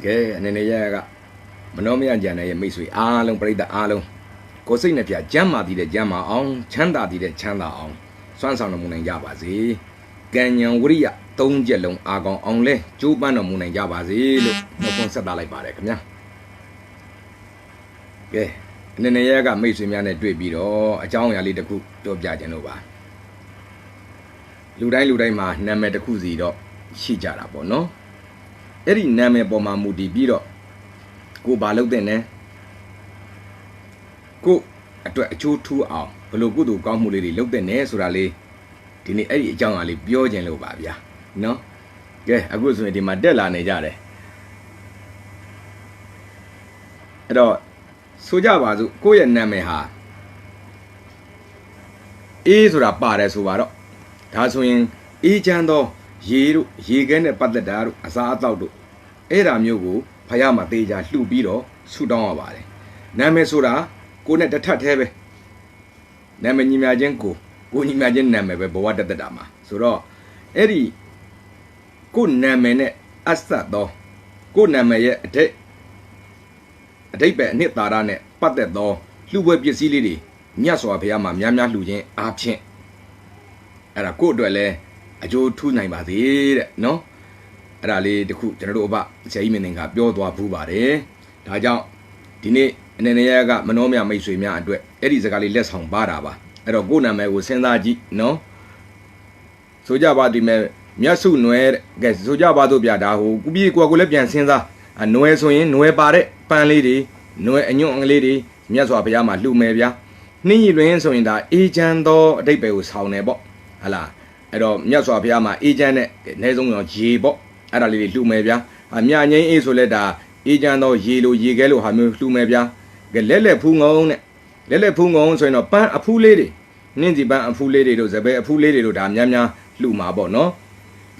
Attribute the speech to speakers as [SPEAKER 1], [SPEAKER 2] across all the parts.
[SPEAKER 1] ကဲအနေနဲ့ရကမနှောမရကြံတဲ့မိတ်ဆွေအားလုံးပြိတ္တအားလုံးကိုယ်စိတ်နဲ့ပြကျမ်းမာတည်တဲ့ကျမ်းမာအောင်ချမ်းသာတည်တဲ့ချမ်းသာအောင်စွမ်းဆောင်တော်မူနိုင်ကြပါစေကံဉဏ်ဝရိယသုံးချက်လုံးအာကောင်အောင်လဲကျိုးပန်းတော်မူနိုင်ကြပါစေလို့နှုတ်ခွန်းဆက်တာလိုက်ပါတယ်ခင်ဗျာကဲအနေနဲ့ရကမိတ်ဆွေများနဲ့တွေ့ပြီးတော့အကြောင်းအရာလေးတစ်ခုပြောပြခြင်းလို့ပါလူတိုင်းမှာနာမည်တစ်ခုစီတော့ရှိကြတာပေါ့နော်အဲ့ဒီနာမည်ပေါ်မှာမူတည်ပြီးတော့ကိုဘာလုပ်တဲ့နဲ့ကိုအတွက်အချိုးထူးအောင်ဘလို့ကုသိုလ်ကောင်းမှုလေးတွေလုပ်တဲ့နဲ့ဆိုတာလေးဒီနေ့အဲ့ဒီအကြောင်းအရာလေးပြောခြင်းလို့ပါဗျာနော်ကဲအခုဆိုရင်ဒီမှာတက်လာနေကြတယ်အဲ့တော့ဆိုကြပါစို့ကိုယ့်ရဲ့နာမည်ဟာအေးဆိုတာပါတယ်ဆိုပါတော့ဒါဆိုရင်အေးချမ်းသောရေတို့ရေခဲနဲ့ပတ်သက်တာတို့အစားအသောက်တို့အဲ့ဒါမျိုးကိုဖယားမှာတေးကြလှူပြီးတော့ဆူတောင်းရပါတယ်နာမည်ဆိုတာကိုနဲ့တထက်သေးပဲနာမည်ညီမချင်းကိုညီမချင်းနာမည်ပဲဘဝတက်တာမှာဆိုတော့အဲ့ဒီကိုနာမည်နဲ့အဆက်သောကိုနာမည်ရဲ့အတိတ်ပဲအနှစ်သာရနဲ့ပတ်သက်သောလှူပွဲပစ္စည်းလေးတွေမြတ်စွာဘုရားမှာများလှူခြင်းအားဖြင့်အဲ့ဒါကိုအတွက်လဲအကျိုးထူးနိုင်ပါသေးတဲ့နော်အဲ့ဒါလေးတခုကျွန်တော်တို့အဆရာကြီးမင်းကပြောသွားဘူးပါတယ်ဒါကြောင့်ဒီနေ့အနေနဲ့ရကမနှောမြမိတ်ဆွေများအတွက်အဲ့ဒီစကားလေးလက်ဆောင်ပါတာပါအဲ့တော့ကိုနာမည်ကိုစဉ်းစားကြည့်နော်ဆိုကြပါဒီမဲ့မြတ်စုနွယ်ကဲဆိုကြပါစို့ဗျာဒါဟိုကူပြေကိုလည်းပြန်စဉ်းစားနွယ်ဆိုရင်နွယ်ပါတဲ့ပန်းလေးတွေနွယ်အညွန့်အကလေးတွေမြတ်စွာဘုရားမှာလှူမယ်ဗျာနှင်းရည်လွင်ဆိုရင်ဒါအေးချမ်းသောအတိတ်ပဲကိုဆောင်းတယ်ပေါ့ဟလားအဲ့တော့မြတ်စွာဘုရားမှာအေးချမ်းတဲ့အနည်းဆုံးတော့ရေပေါ့အဲ့ဒါလေးတွေလှူမယ်ဗျာမြငိမ့်အေးဆိုလဲဒါအေးချမ်းသောရေလိုရေခဲလိုဟာမျိုးလှူမယ်ဗျာကဲလက်ဖူးငုံနဲ့လက်ဖူးငုံဆိုရင်တော့ပန်းအဖူးလေးတွေနှင်းစီပန်းအဖူးလေးတွေတို့စပယ်အဖူးလေးတွေတို့ဒါများလှူမှာပေါ့နော်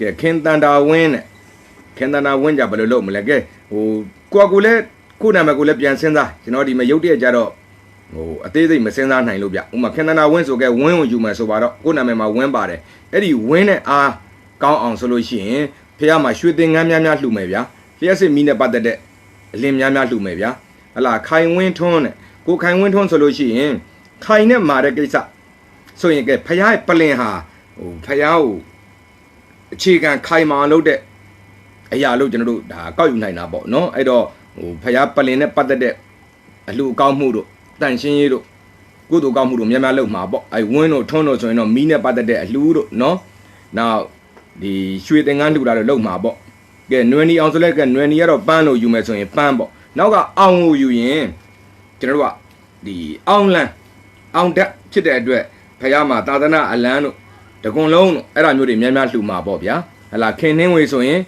[SPEAKER 1] ကဲခင်တန်တာဝင်းနဲ့ခင်တန်တာဝင်းကြဘယ်လိုလုပ်မလဲကဲဟိုကိုလည်းကိုနာမည်ကိုလည်းပြန်စဉ်းစားကျွန်တော်ဒီမှာရုပ်တရက်ကြတော့ဟိုအသေးစိတ်မစဉ်းစားနိုင်လို့ဗျဥမာခင်တန်တာဝင်းဆိုကဲဝင်းကိုယူမယ်ဆိုပါတော့ကိုနာမည်မှာဝင်းပါတယ်အဲ့ဒီဝင်းနဲ့အားကောင်းအောင်ဆိုလို့ရှိရင်ဖះမှာရွှေသင်္ကန်းများလှူမယ်ဗျာလျှက်စစ်မီးနဲ့ပတ်သက်တဲ့အလင်းများလှူမယ်ဗျာဟလာခိုင်ဝင်းထွန်းနဲ့ကိုခိုင်ဝင်းထွန်းဆိုလို့ရှိရင်ခိုင်နဲ့မာတဲ့ကိစ္စဆိုရင်ကဲဖះရဲ့ပလင်ဟာဟိုဖះကိုအခြေခံခိုင်မာလုပ်တဲ့အရာလို့ကျွန်တော်တို့ဒါကောက်ယူနိုင်တာပေါ့နော်အဲ့တော့ဟိုဖះပလင်နဲ့ပတ်သက်တဲ့အလှကောင်းမှုတို့တန်ရှင်းရေးတို့ကုသိုလ်ကောင်းမှုတို့များလုပ်မှာပေါ့အဲ့ဝင်းတို့ထွန်းတို့ဆိုရင်တော့မီးနဲ့ပတ်သက်တဲ့အလှတို့နော်နောက်ဒီရွှေသင်္ကန်းလှူတာတော့လုပ်မှာပေါ့ကဲနွယ်နီအောင်ဆိုလဲကဲနွယ်နီကတော့ပန်းလို့ယူမယ်ဆိုရင်ပန်းပေါ့နောက်ကအောင်ကိုယူရင်ကျွန်တော်တို့ကဒီအောင်လန်းအောင်တက်ဖြစ်တဲ့အတွက်ဖះမှာသာသနာအလန်းတို့တကွန်လုံးတို့အဲ့ဒါမျိုးတွေများလှူမှာပေါ့ဗျာဟလာခင်နှင်းဝေဆိုရင်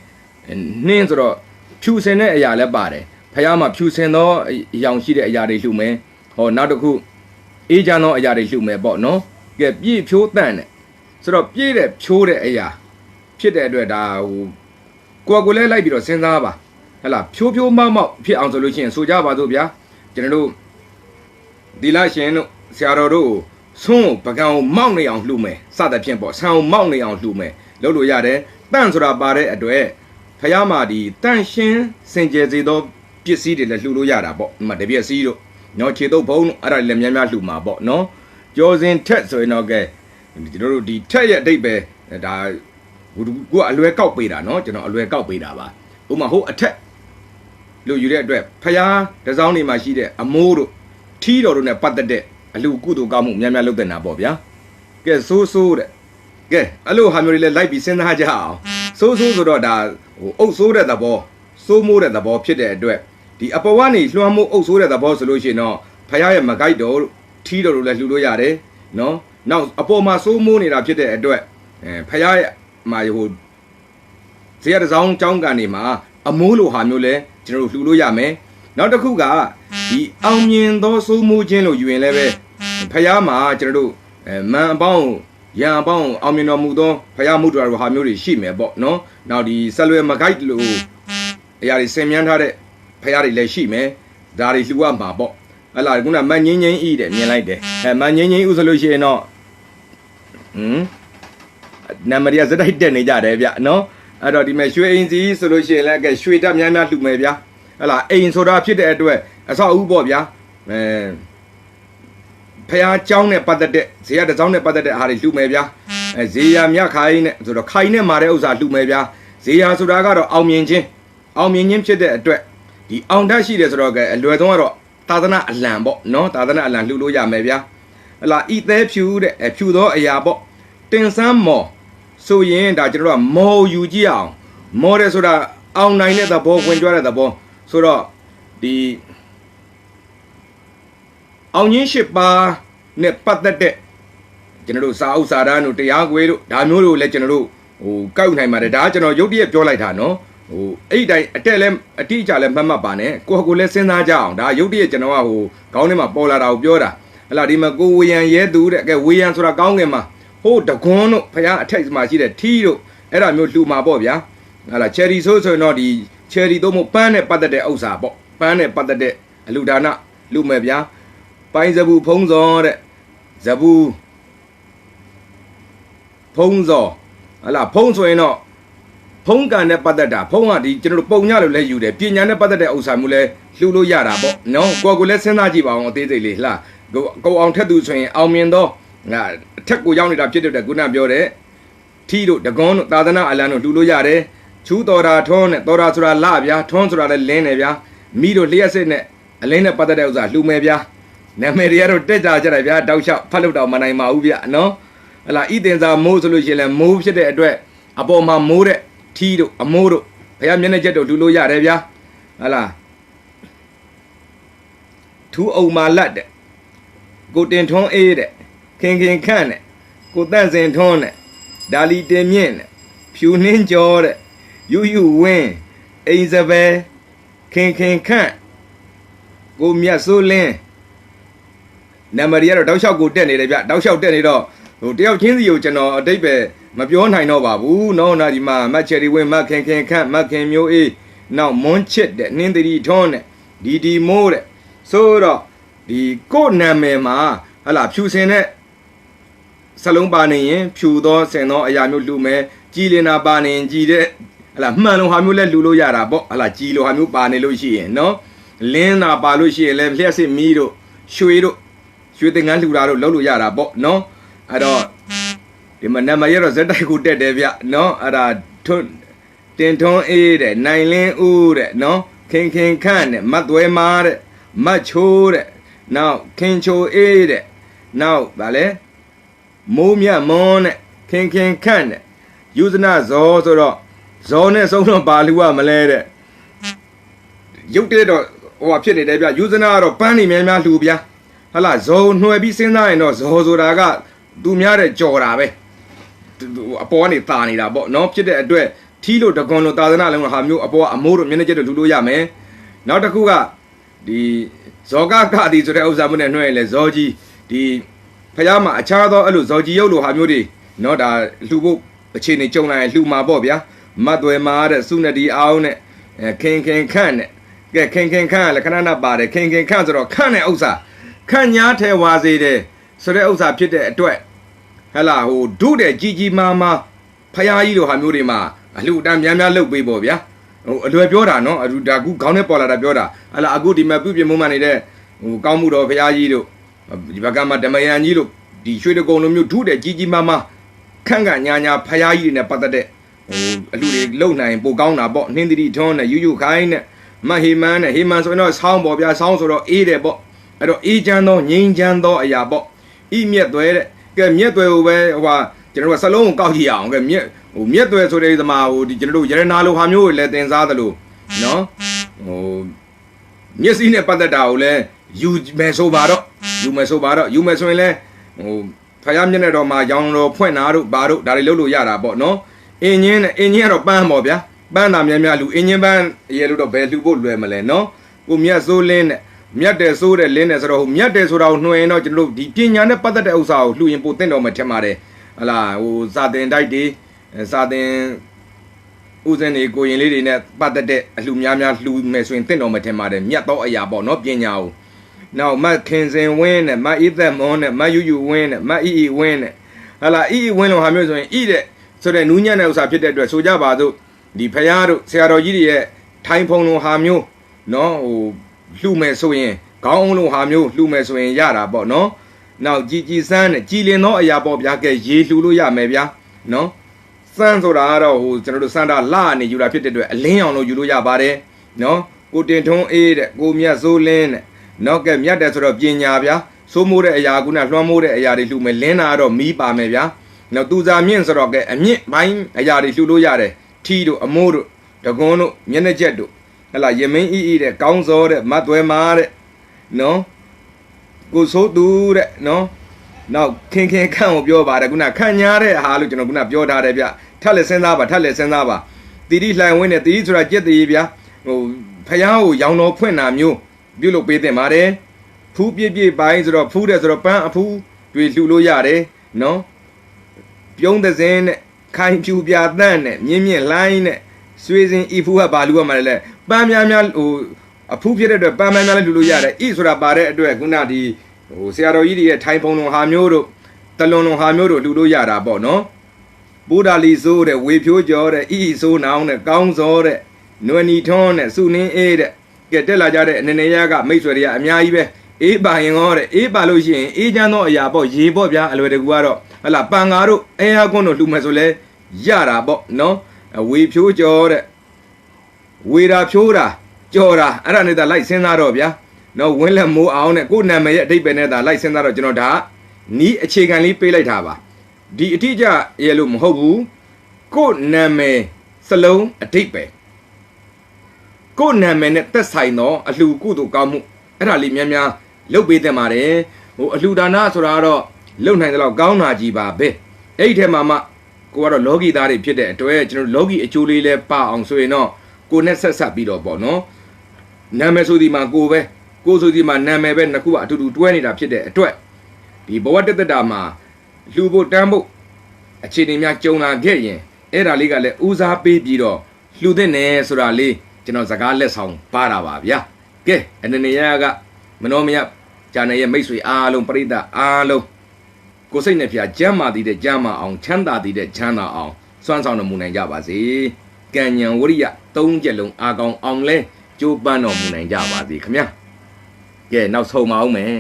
[SPEAKER 1] နှင်းဆိုတော့ဖြူစင်တဲ့အရာလည်းပါတယ်ဖះမှာဖြူစင်သောအယောင်ရှိတဲ့အရာတွေလှူမယ်ဟောနောက်တစ်ခုအေးချမ်းသောအရာတွေလှူမယ်ပေါ့နော်ကဲပြည့်ဖြိုးတန့်တဲ့ဆိုတော့ပြည့်တဲ့ဖြိုးတဲ့အရာဖြစ်တဲ့အတွက်ဒါဟိုကိုလည်းလိုက်ပြီးတော့စဉ်းစားပါဟလာဖြိုးမောက်ဖြစ်အောင်ဆိုလို့ရှိရင်ဆိုကြပါစို့ဗျာကျွန်တော်တို့ဒီလရှင်တို့ဆရာတော်တို့ဆွန်းကိုပကံကိုမောက်နေအောင်လှူမယ်စသဖြင့်ပေါ့ဆံကိုမောက်နေအောင်လှူမယ်လုပ်လို့ရတယ်တန့်ဆိုတာပါတဲ့အတွက်ဖះမှာဒီတန့်ရှင်းစင်ကြယ်စေသောပစ္စည်းတွေလည်းလှူလို့ရတာပေါ့ဒီမှာတပြက်စီးတို့နော်ခြေတုပ်ဘုံတို့အဲ့ဒါလည်းများလှူမှာပေါ့နော်ကြောစင်ထက်ဆိုရင်တော့ကဲကျွန်တော်တို့ဒီထက်ရဲ့အတိတ်ပဲဒါကိုအလွယ်ကောက်ပေးတာနော်ကျွန်တော်အလွယ်ကောက်ပေးတာပါဥပမာဟိုအထက်လို့ယူတဲ့အတွက်ဖះတစောင်းနေမှာရှိတဲ့အမိုးတို့ထီးတော်တို့နဲ့ပတ်သက်တဲ့အလူကုသိုလ်ကောင်းမှုများလုပ်တဲ့နာပေါ့ဗျာကဲဆိုးတဲ့ကဲအဲ့လိုဟာမျိုးတွေလည်းလိုက်ပြီးစဉ်းစားကြအောင်ဆိုးဆိုတော့ဒါဟိုအုပ်ဆိုးတဲ့သဘောစိုးမိုးတဲ့သဘောဖြစ်တဲ့အတွက်ဒီအပေါ်ကနေလွှမ်းမိုးအုပ်ဆိုးတဲ့သဘောဆိုလို့ရှိရင်တော့ဖះရဲ့မကိုက်တော်ထီးတော်တို့လည်းလှူလို့ရတယ်နော်နောက်အပေါ်မှာစိုးမိုးနေတာဖြစ်တဲ့အတွက်ဖះရဲ့မှာဟိုဇေယျတစောင်းကျောင်းကန်နေမှာအမိုးလိုဟာမျိုးလဲကျွန်တော်တို့လှူလို့ရမယ်နောက်တစ်ခုကဒီအောင်မြင်သောစိုးမိုးခြင်းလို့ယူရင်လည်းပဲဖះမှာကျွန်တော်တို့မန်အပေါင်းရန်အပေါင်းအောင်မြင်တော်မူသောဖះမှုတော်ဟာမျိုးတွေရှိမယ်ပေါ့နော်နောက်ဒီဆက်လွယ်မကိုက်လို့အရာတွေဆင်မြန်းထားတဲ့ဖះတွေလည်းရှိမယ်ဒါတွေလှူရမှာပေါ့ဟလာခုနမန်ငင်းငင်းဤတဲ့မြင်လိုက်တယ်မန်ငင်းငင်းဥဆိုလို့ရှိရင်တော့နာမည်ရစတိုက်တက်နေကြတယ်ဗျနော် အဲ့တော့ဒီမဲ့ရွှေအိမ်စီဆိုလို့ရှိရင်လည်းကဲရွှေတက်များများလှူမယ်ဗျာဟလာအိမ်ဆိုတာဖြစ်တဲ့အတွက်အဆောက်အဦပေါ့ဗျာဖះเจ้าနဲ့ပတ်သက်တဲ့ဇေယျတစ်စောင်းနဲ့ပတ်သက်တဲ့အားတွေလှူမယ်ဗျာဇေယျမြခိုင်နဲ့ဆိုတော့ခိုင်နဲ့မာတဲ့ဥစ္စာလှူမယ်ဗျာဇေယျဆိုတာကတော့အောင်မြင်ခြင်းဖြစ်တဲ့အတွက်ဒီအောင်တတ်ရှိတယ်ဆိုတော့ကအလွယ်ဆုံးကတော့သာသနာအလံပေါ့နော်သာသနာအလံလှူလို့ရမယ်ဗျာဟလာဤသေးဖြူတဲ့ဖြူသောအရာပေါ့တင်ဆန်းမော်ဆိုရင်ဒါကျွန်တော်တို့ကမော်ယူကြည့်အောင်မော်တယ်ဆိုတာအောင်နိုင်တဲ့သဘောဝင်ကြွတဲ့သဘောဆိုတော့ဒီအောင်ကြီး၈ပါးနဲ့ပတ်သက်တဲ့ကျွန်တော်တို့စာအုပ်စာတမ်းတို့တရားခွေတို့ဒါမျိုးတို့လည်းကျွန်တော်တို့ကောက်နိုင်ပါတယ်ဒါကကျွန်တော်ရုပ်တရက်ပြောလိုက်တာနော်အဲ့ဒီတိုင်းအတက်လဲအတိအကျလဲမှတ်မှတ်ပါနဲ့ကိုလည်းစဉ်းစားကြအောင်ဒါရုပ်တရက်ကျွန်တော်ကခေါင်းထဲမှာပေါ်လာတာကိုပြောတာဟလာဒီမှာကိုဝေယံရဲသူတဲ့ကဲဝေယံဆိုတာကောင်းငင်မှာဟိုတကွန်းတို့ဖះအထက်မှာရှိတဲ့ထီးတို့အဲ့ဒါမျိုးလှူမှာပေါ့ဗျာဟလာချယ်ရီဆိုရင်တော့ဒီချယ်ရီတို့မို့ပန်းနဲ့ပတ်သက်တဲ့ဥစ္စာပေါ့ပန်းနဲ့ပတ်သက်တဲ့အလူဒါနလှူမယ်ဗျာပိုင်းဇဘူးဖုံးစောတဲ့ဇဘူးဖုံးစောဟလာဖုံးဆိုရင်တော့ဖုံးကန်နဲ့ပတ်သက်တာဖုံးကဒီကျွန်တော်တို့ပုံညလို့လဲယူတယ်ပညာနဲ့ပတ်သက်တဲ့ဥစ္စာမျိုးလဲလှူလို့ရတာပေါ့နော်ကိုလည်းစဉ်းစားကြည့်ပါအောင်အသေးစိတ်လေးလှကိုအောင်ထက်သူဆိုရင်အောင်မြင်တော့ငါအထက်ကိုရောက်နေတာဖြစ်တဲ့ကုဏပြောတဲ့ထီးတို့ဒဂွန်းတို့သာသနာအလံတို့လှူလို့ရတယ်ချူးတော်တာထွန်းနဲ့တော်တာဆိုတာလဗျာထွန်းဆိုတာလည်းလင်းတယ်ဗျာမိတို့လျှက်စစ်နဲ့အလင်းနဲ့ပတ်သက်တဲ့ဥစ္စာလှူမယ်ဗျာနာမည်တွေကတော့တက်ကြကြတယ်ဗျာတောက်လျှောက်ဖတ်လို့တော့မနိုင်ပါဘူးဗျာနော်ဟလာဤတင်စာမိုးဆိုလို့ရှိရင်လည်းမိုးဖြစ်တဲ့အတွက်အပေါ်မှာမိုးတဲ့ထီးတို့အမိုးတို့ဘုရားမျက်နှာချက်တို့လှူလို့ရတယ်ဗျာဟလာထူးအုံမာလက်တဲ့ကိုတင်ထွန်းအေးတဲ့ခင်ခန့်တဲ့ကိုတန့်စင်ထွန်းတဲ့ဒါလီတင်မြင့်တဲ့ဖြူနှင်းကျော်တဲ့ယူဝင်းအိမ်စပယ်ခင်ခန့်ကိုမြတ်စိုးလင်းနံပါတ်ရတော့တောက်လျှောက်ကိုတက်နေတယ်ဗျတောက်လျှောက်တက်နေတော့တယောက်ချင်းစီကိုကျွန်တော်အတိတ်ပဲမပြောနိုင်တော့ပါဘူးနော်နာဒီမှာမတ်ချယ်ရီဝင်းမခင်ခန့်မခင်မျိုးအေးနောက်မွန်းချစ်တဲ့နှင်းတရီထွန်းတဲ့ဒီမိုးတဲ့ဆိုတော့ဒီကို့နာမည်မှာဟလာဖြူစင်တဲ့စလုံးပါနေရင်ဖြူသောစင်သောအရာမျိုးလှူမယ်ကြည်လင်တာပါနေရင်ကြည်တဲ့ဟလာမှန်လုံးဟာမျိုးလဲလှူလို့ရတာပေါ့ဟလာကြည်လိုဟာမျိုးပါနေလို့ရှိရင်နော်လင်းတာပါလို့ရှိရင်လဲလျှက်စစ်မီးတို့ရွှေသင်္ကန်းလှူတာတို့လုပ်လို့ရတာပေါ့နော်အဲ့တော့ဒီမှာနံပါတ်ရတော့ဇက်တိုက်ကိုတက်တယ်ဗျနော်အဲ့ဒါတင်ထွန်းအေးတဲ့နိုင်လင်းဦးတဲ့နော်ခင်ခန့်တဲ့မတ်သွဲမားတဲ့မတ်ချိုးတဲ့နောက်ခင်ချိုအေးတဲ့နောက်ဗာလဲမိုးမြတ်မွန်းတဲ့ခင်ခန့်တဲ့ယူဇနာဇောဆိုတော့ဇောနဲ့ဆုံးတော့ပါလူကမလဲတဲ့ရုပ်တဲ့တော့ဟိုဖြစ်နေတယ်ဗျယူဇနာကတော့ပန်းနေများများလှူဗျာဟလာဇောနှွယ်ပြီးစဉ်းစားရင်တော့ဇောဆိုတာကသူများတဲ့ကြော်တာပဲအပေါ်ကနေတာနေတာပေါ့နော်ဖြစ်တဲ့အတွက်ထီးလို့တကွန်လို့သာသနာလုံးဟာမျိုးအပေါ်အမိုးတို့မျက်နှာကျက်တို့လှူလို့ရမယ်နောက်တစ်ခုကဒီဇောကကတိဆိုတဲ့ဥစ္စာမျိုးနဲ့နှွှဲရင်လေဇောကြီးဒီဖះမှာအခြားသောအဲ့လိုဇောကြီးရုပ်လိုဟာမျိုးတွေနော်ဒါလှူဖို့အခြေအနေကြုံလာရင်လှူမှာပေါ့ဗျာမတ်သွဲမာတဲ့စုနဒီအောင်နဲ့ခင်ခန့်နဲ့ကဲခင်ခန့်ကလည်းခဏနာပါတယ်ခင်ခန့်ဆိုတော့ခန့်တဲ့ဥစ္စာခန့်ညားထဲဝါစေတယ်ဆိုတဲ့ဥစ္စာဖြစ်တဲ့အတွက်ဟဲ့လားဟိုဒုတဲ့ကြီးမာဖះကြီးလိုဟာမျိုးတွေမှာအလှူအတန်းများလုပ်ပေးပေါ့ဗျာဟိုအလွယ်ပြောတာနော်ဒါကူခေါင်းနဲ့ပေါ်လာတာပြောတာဟဲ့လားအခုဒီမှာပြုပြင်မှုမှနေတဲ့ဟိုကောင်းမှုတော်ဖះကြီးတို့ဒီဘက်ကမှဓမယန်ကြီးတို့ဒီရွှေတကုံလိုမျိုးဒုတဲ့ကြီးမာခန့်ညာဖះကြီးတွေနဲ့ပတ်သက်တဲ့ဟိုအလှူတွေလုံနိုင်ပိုကောင်းတာပေါ့နှင်းတိထွန်းနဲ့ယူခိုင်းနဲ့မဟေမန်းနဲ့ဟေမန်းဆိုရင်တော့ဆောင်းပေါ့ဗျာဆောင်းဆိုတော့အေးတယ်ပေါ့အဲ့တော့အေးချမ်းသောငြိမ်းချမ်းသောအရာပေါ့ဤမြက်သွဲတဲ့ကဲမြက်သွဲကိုပဲဟိုဟာကျွန်တော်တို့စလုံးကိုကောက်ကြည့်အောင်ကဲမြက်သွဲဆိုတဲ့သမားဟိုဒီကျွန်တော်တို့ရတနာလိုဟာမျိုးကိုလည်းတင်စားသလိုနော်ဟိုမျက်စိနဲ့ပတ်သက်တာကိုလည်းယူမယ်ဆိုပါတော့ယူမယ်ဆိုရင်လည်းဟိုဖယားမျက်နှာတော်မှာရောင်တော်ဖွင့်တာတို့ဘာတို့ဒါတွေလုပ်လို့ရတာပေါ့နော်အင်းချင်းကတော့ပန်းပေါ့ဗျာပန်းတာများလူအင်းချင်းပန်းရဲလို့တော့ဘယ်လှူဖို့လွယ်မလဲနော်ကိုမြတ်စိုးလင်းနဲ့မြတ်တယ်ဆိုးတဲ့လင်းတယ်ဆိုတော့ဟိုမြတ်တယ်ဆိုတာကိုနှွှဲရင်တော့ကျွန်တော်တို့ဒီပညာနဲ့ပတ်သက်တဲ့ဥစ္စာကိုလှူရင်ပို့တင်တော်မှာထင်ပါတယ်ဟလာဟိုစာတင်တိုက်တွေစာတင်ဥစဉ်တွေကိုရင်လေးတွေနဲ့ပတ်သက်တဲ့အလှူများလှူမယ်ဆိုရင်တင်တော်မှာထင်ပါတယ်မြတ်သောအရာပေါ့နော်ပညာကိုနောက်မတ်ခင်စင်ဝင်းနဲ့မတ်ဤသက်မွန်နဲ့မတ်ယူဝင်းနဲ့မတ်ဤဝင်းနဲ့ဟလာဤဝင်းလိုဟာမျိုးဆိုရင်ဤတဲ့ဆိုတဲ့နူးညံ့တဲ့ဥစ္စာဖြစ်တဲ့အတွက်ဆိုကြပါစို့ ဒီဖယားတို့ဆရာတော်ကြီးတွေရဲ့ထိုင်ဖုံလုံးဟာမျိုးနော်ဟိုလှူမယ်ဆိုရင်ခေါင်းလုံးဟာမျိုးလှူမယ်ဆိုရင်ရတာပေါ့နော်နောက်ကြည်စမ်းနဲ့ကြည်လင်သောအရာပေါ့ဗျာကဲရေလှူလို့ရမယ်ဗျာနော်စမ်းဆိုတာကတော့ဟိုကျွန်တော်တို့စမ်းတာလာနေယူတာဖြစ်တဲ့အတွက်အလင်းအောင်လို့ယူလို့ရပါတယ်နော်ကိုတင်ထွန်းအေးတဲ့ကိုမြတ်စိုးလင်းတဲ့နော်ကဲမြတ်တယ်ဆိုတော့ပညာဗျာစိုးမိုးတဲ့အရာကုနာလွှမ်းမိုးတဲ့အရာတွေလှူမယ်လင်းတာကတော့မီးပါမယ်ဗျာနော်သူစာမြင့်ဆိုတော့ကဲအမြင့်ပိုင်းအရာတွေလှူလို့ရတယ်ထီတို့အမိုးတို့တကွန်းတို့မျက်နှာချက်တို့ဟလာရမင်းအီတဲ့ကောင်းစောတဲ့မတ်သွဲမာတဲ့နော်ကိုစိုးသူတဲ့နော်နောက်ခင်ခန့်ကိုပြောပါတယ်ခုနခန့်ညားတဲ့ဟာလို့ကျွန်တော်ခုနပြောထားတယ်ဗျထပ်လက်စဉ်းစားပါတီတိလှိုင်ဝင်းနဲ့တီတိဆိုတာကြက်တည်းဗျာဟိုဖယားကိုရောင်တော်ဖွင့်တာမျိုးပြုလုပ်ပေးတင်ပါတယ်ဖူးပြည့်ပိုင်းဆိုတော့ဖူးတယ်ဆိုတော့ပန်းအဖူးတွေလှူလို့ရတယ်နော်ပြုံးသစင်းနဲ့ခိုင်ဖြူပြတန့်နဲ့မြင့်လှိုင်းနဲ့ဆွေစဉ်ဤဖူးကဘာလူရမှာလဲပန်းများဟိုအဖူးဖြစ်တဲ့အတွက်ပန်းများလည်းလှူလို့ရတယ်ဤဆိုတာပါတဲ့အတွက်ခုနဒီဟိုဆရာတော်ကြီးတွေရဲ့ထိုင်ဖုံလုံးဟာမျိုးတို့တလွန်လုံးဟာမျိုးတို့လှူလို့ရတာပေါ့နော်ဘုဒ္ဓလီဆိုးတဲ့ဝေဖြိုးကျော်တဲ့ဤဆိုးနောင်တဲ့ကောင်းစောတဲ့နွယ်နီထွန်းတဲ့စုနင်းအေးတဲ့ကဲတက်လာကြတဲ့အနေနဲ့ရကမိတ်ဆွေတွေကအများကြီးပဲအေးပါရင်ဟောတဲ့အေးပါလို့ရှိရင်အေးချမ်းသောအရာပေါ့ရေပေါ့ဗျာအလွယ်တကူကတော့ဟလာပန်ငါတို့အဲဟာကွန်းတို့လှူမယ်ဆိုလဲရတာပေါ့နော်ဝေဖြိုးကျော်တဲ့ဝေတာဖြိုးတာကြော်တာအဲ့ဒါနဲ့သာလိုက်စဉ်းစားတော့ဗျာနော်ဝင်းလက်မိုးအောင်နဲ့ကိုယ်နာမည်ရဲ့အဓိပ္ပာယ်နဲ့သာလိုက်စဉ်းစားတော့ကျွန်တော်ဒါနီးအခြေခံလေးပေးလိုက်တာပါဒီအတိအကျရဲ့လို့မဟုတ်ဘူးကိုယ်နာမည်စလုံးအဓိပ္ပာယ်ကိုယ်နာမည်နဲ့သက်ဆိုင်သောအလှကုသိုလ်ကောင်းမှုအဲ့ဒါလေးများလုပ်ပေးသင့်ပါတယ်ဟိုအလှဒါနဆိုတာကတော့လုပ်နိုင်တဲ့လောက်ကောင်းတာကြီးပါပဲအဲ့ဒီထဲမှာမှကိုကတော့လောကီသားတွေဖြစ်တဲ့အတွက်ကျွန်တော်လောကီအကျိုးလေးလဲပအောင်ဆိုရင်တော့ကိုနဲ့ဆက်ပြီးတော့ပေါ့နော်နာမည်ဆိုဒီမှာကိုပဲကိုဆိုဒီမှာနာမည်ပဲနှစ်ခုကအတူတူတွဲနေတာဖြစ်တဲ့အတွက်ဒီဘဝတသက်တာမှာလှူဖို့တန်းဖို့အခြေအနေများကြုံလာခဲ့ရင်အဲ့ဒါလေးကလည်းဦးစားပေးပြီးတော့လှူတဲ့နယ်ဆိုတာလေးကျွန်တော်စကားလက်ဆောင်ပါတာပါဗျာကဲအနေနဲ့ရကမနောမယဂျာနယ်ရဲ့မိတ်ဆွေအားလုံးပရိသတ်အားလုံးကိုစိတ်နဲ့ဖျားကျမ်းမာတည်တဲ့ကျမ်းမာအောင်ချမ်းသာတည်တဲ့ချမ်းသာအောင်စွမ်းဆောင်တော်မူနိုင်ကြပါစေကံဉဏ်ဝရိယ၃ချက်လုံးအာကောင်အောင်လဲကျိုးပန်းတော်မူနိုင်ကြပါစေခင်ဗျာကဲနောက်ဆုံးပါအောင်မယ်